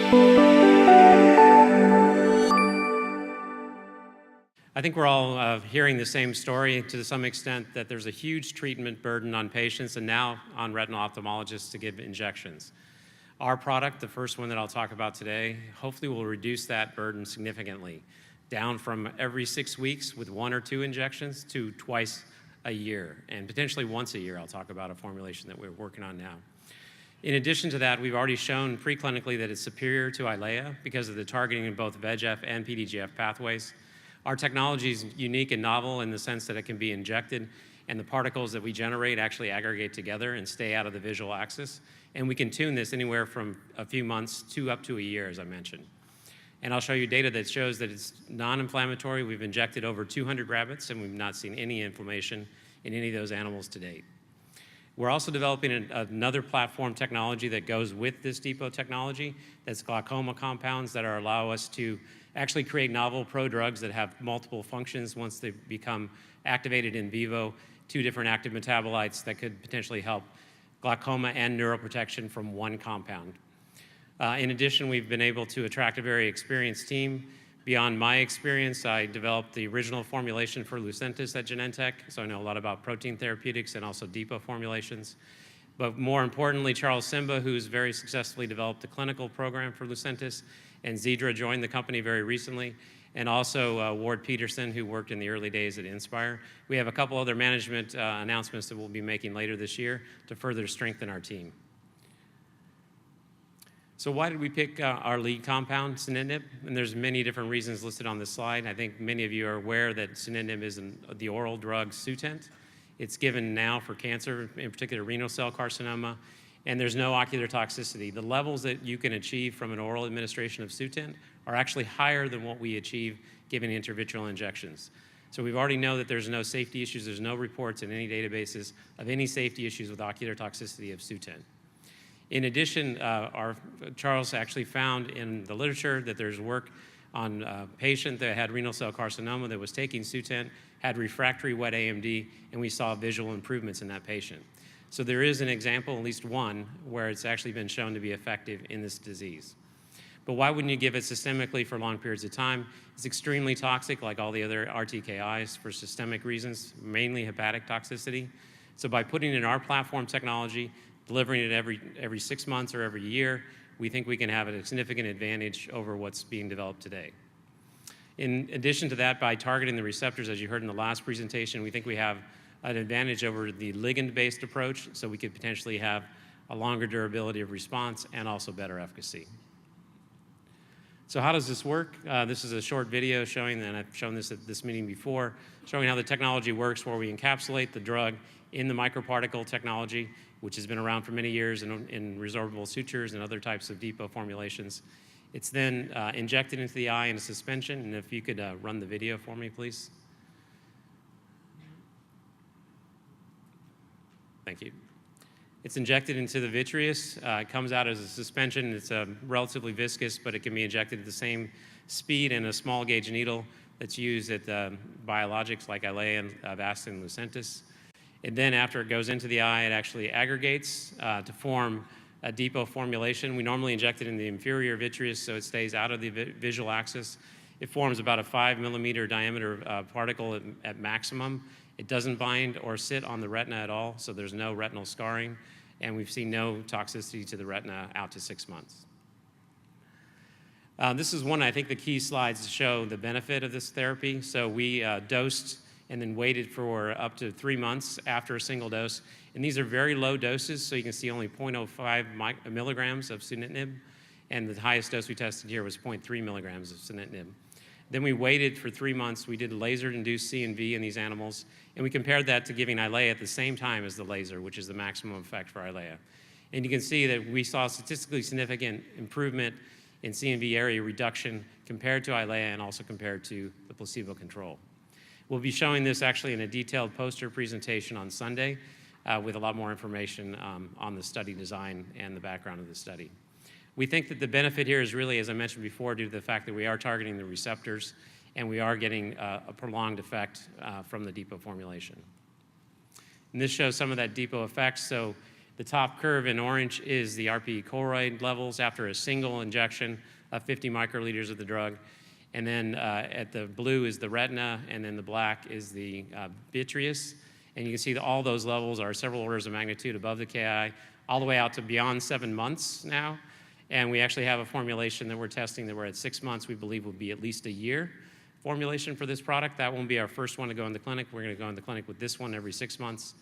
I think we're all hearing the same story to some extent, that there's a huge treatment burden on patients and now on retinal ophthalmologists to give injections. Our product, the first one that I'll talk about today, hopefully will reduce that burden significantly, down from every 6 weeks with 1 or 2 injections to twice a year, and potentially once a year. I'll talk about a formulation that we're working on now. In addition to that, we've already shown preclinically that it's superior to Eylea because of the targeting in both VEGF and PDGF pathways. Our technology is unique and novel in the sense that it can be injected, and the particles that we generate actually aggregate together and stay out of the visual axis. And we can tune this anywhere from a few months to up to a year, as I mentioned. And I'll show you data that shows that it's non-inflammatory. We've injected over 200 rabbits, and we've not seen any inflammation in any of those animals to date. We're also developing another platform technology that goes with this depot technology. That's glaucoma compounds that allow us to actually create novel prodrugs that have multiple functions once they become activated in vivo, 2 different active metabolites that could potentially help glaucoma and neuroprotection from one compound. In addition, we've been able to attract a very experienced team. Beyond my experience, I developed the original formulation for Lucentis at Genentech, so I know a lot about protein therapeutics and also depot formulations. But more importantly, Charles Simba, who's very successfully developed the clinical program for Lucentis, and Zedra joined the company very recently, and also Ward Peterson, who worked in the early days at Inspire. We have a couple other management announcements that we'll be making later this year to further strengthen our team. So why did we pick our lead compound, Sunitinib? And there's many different reasons listed on this slide. I think many of you are aware that Sunitinib is the oral drug Sutent. It's given now for cancer, in particular renal cell carcinoma, and there's no ocular toxicity. The levels that you can achieve from an oral administration of Sutent are actually higher than what we achieve giving intravitreal injections. So we already know that there's no safety issues. There's no reports in any databases of any safety issues with ocular toxicity of Sutent. In addition, Charles actually found in the literature that there's work on a patient that had renal cell carcinoma that was taking Sutent, had refractory wet AMD, and we saw visual improvements in that patient. So there is an example, at least one, where it's actually been shown to be effective in this disease. But why wouldn't you give it systemically for long periods of time? It's extremely toxic, like all the other RTKIs, for systemic reasons, mainly hepatic toxicity. So by putting in our platform technology, delivering it every 6 months or every year, we think we can have a significant advantage over what's being developed today. In addition to that, by targeting the receptors, as you heard in the last presentation, we think we have an advantage over the ligand-based approach, so we could potentially have a longer durability of response and also better efficacy. So how does this work? This is a short video showing, and I've shown this at this meeting before, showing how the technology works, where we encapsulate the drug in the microparticle technology, which has been around for many years in resorbable sutures and other types of depot formulations. It's then injected into the eye in a suspension, and if you could run the video for me, please. Thank you. It's injected into the vitreous. It comes out as a suspension. It's relatively viscous, but it can be injected at the same speed in a small gauge needle that's used at biologics like Eylea and Avastin and Lucentis. And then after it goes into the eye, it actually aggregates to form a depot formulation. We normally inject it in the inferior vitreous so it stays out of the visual axis. It forms about a 5 millimeter diameter particle at maximum. It doesn't bind or sit on the retina at all, so there's no retinal scarring, and we've seen no toxicity to the retina out to 6 months. This is one, I think, the key slides to show the benefit of this therapy. So we dosed and then waited for up to 3 months after a single dose. And these are very low doses, so you can see only 0.05 milligrams of Sunitinib, and the highest dose we tested here was 0.3 milligrams of Sunitinib. Then we waited for 3 months. We did laser-induced CNV in these animals, and we compared that to giving Eylea at the same time as the laser, which is the maximum effect for Eylea. And you can see that we saw statistically significant improvement in CNV area reduction compared to Eylea and also compared to the placebo control. We'll be showing this actually in a detailed poster presentation on Sunday with a lot more information on the study design and the background of the study. We think that the benefit here is really, as I mentioned before, due to the fact that we are targeting the receptors and we are getting a prolonged effect from the depot formulation. And this shows some of that depot effect. So The top curve in orange is the RPE choroid levels after a single injection of 50 microliters of the drug. And then at the blue is the retina, and then the black is the vitreous. And you can see that all those levels are several orders of magnitude above the KI, all the way out to beyond 7 months now. And we actually have a formulation that we're testing that we're at 6 months, we believe will be at least a year formulation for this product. That won't be our first one to go in the clinic. We're going to go in the clinic with this one every 6 months.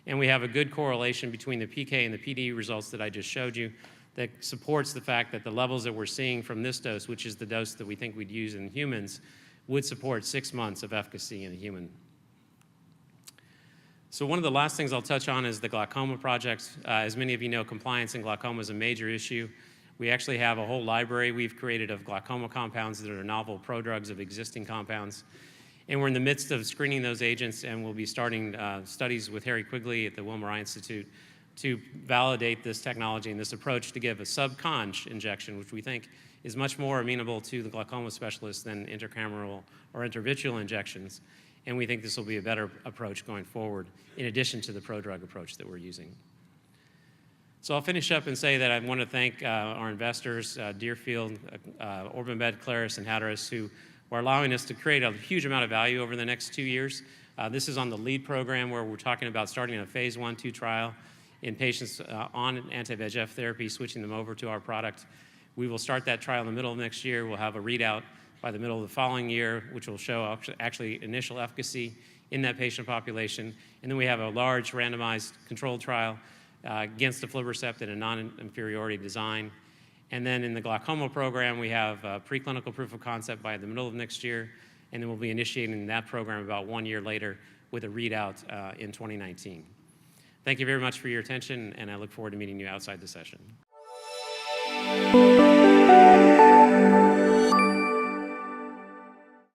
And we have a good correlation between the PK and the PD results that I just showed you that supports the fact that the levels that we're seeing from this dose, which is the dose that we think we'd use in humans, would support 6 months of efficacy in a human. So one of the last things I'll touch on is the glaucoma project. As many of you know, compliance in glaucoma is a major issue. We actually have a whole library we've created of glaucoma compounds that are novel prodrugs of existing compounds. And we're in the midst of screening those agents, and we'll be starting studies with Harry Quigley at the Wilmer Eye Institute to validate this technology and this approach to give a subconj injection, which we think is much more amenable to the glaucoma specialist than intracameral or intravitreal injections. And we think this will be a better approach going forward, in addition to the prodrug approach that we're using. So I'll finish up and say that I want to thank our investors, Deerfield, OrbiMed, Claris, and Hatteras, who are allowing us to create a huge amount of value over the next 2 years. This is on the lead program where we're talking about starting a phase 1/2 trial in patients on anti-VEGF therapy, switching them over to our product. We will start that trial in the middle of next year. We'll have a readout by the middle of the following year, which will show actually initial efficacy in that patient population. And then we have a large randomized controlled trial against Aflibercept in a non-inferiority design. And then in the glaucoma program, we have preclinical proof of concept by the middle of next year, and then we'll be initiating that program about 1 year later with a readout in 2019. Thank you very much for your attention, and I look forward to meeting you outside the session.